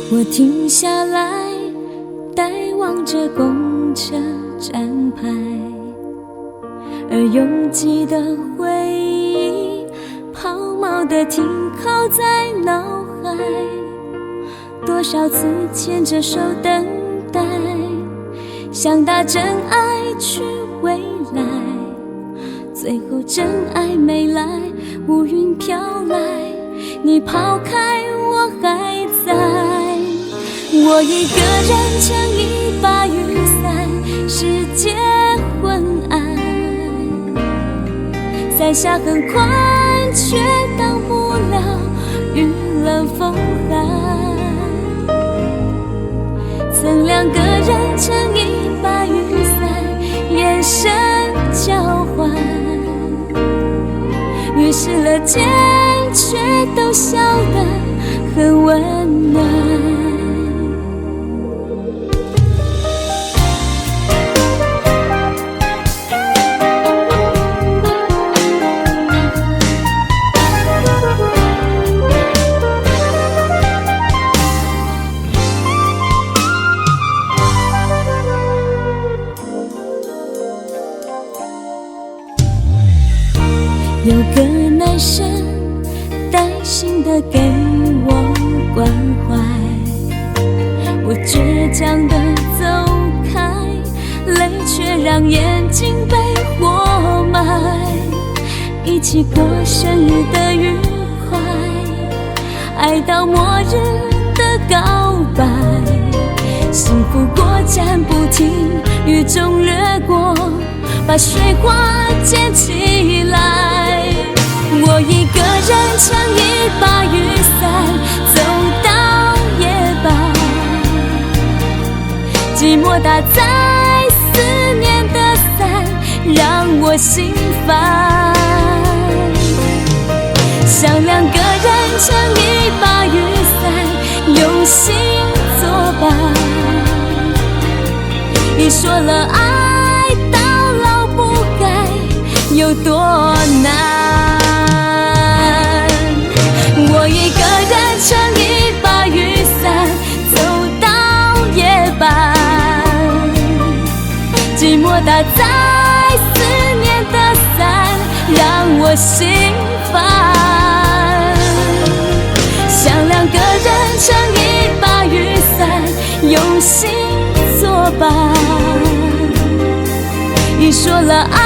我停下来，呆望着公车站牌，而拥挤的回忆抛锚地停靠在脑海。多少次牵着手等待，想打真爱去未来，最后真爱没来，乌云飘来，你抛开我还在。我一个人撑一把雨伞，世界昏暗，伞下很宽，却挡不了雨冷风寒。曾两个人撑一把雨伞，眼神交换，于是了间却都笑得很温暖。有个男生耐心地给我关怀，我倔强地走开，泪却让眼睛被活埋。一起过生日的愉快，爱到末日的告白，幸福过站不停，雨中掠过，把水花溅起来。我一个人撑一把雨伞，走到夜半，寂寞打在思念的伞，让我心烦。想两个人撑一把雨伞，用心作伴，你说了爱到老不改有多难。我一个人撑一把雨伞，走到夜半，寂寞打在思念的伞，让我心烦。想两个人撑一把雨伞，用心作伴，你说了爱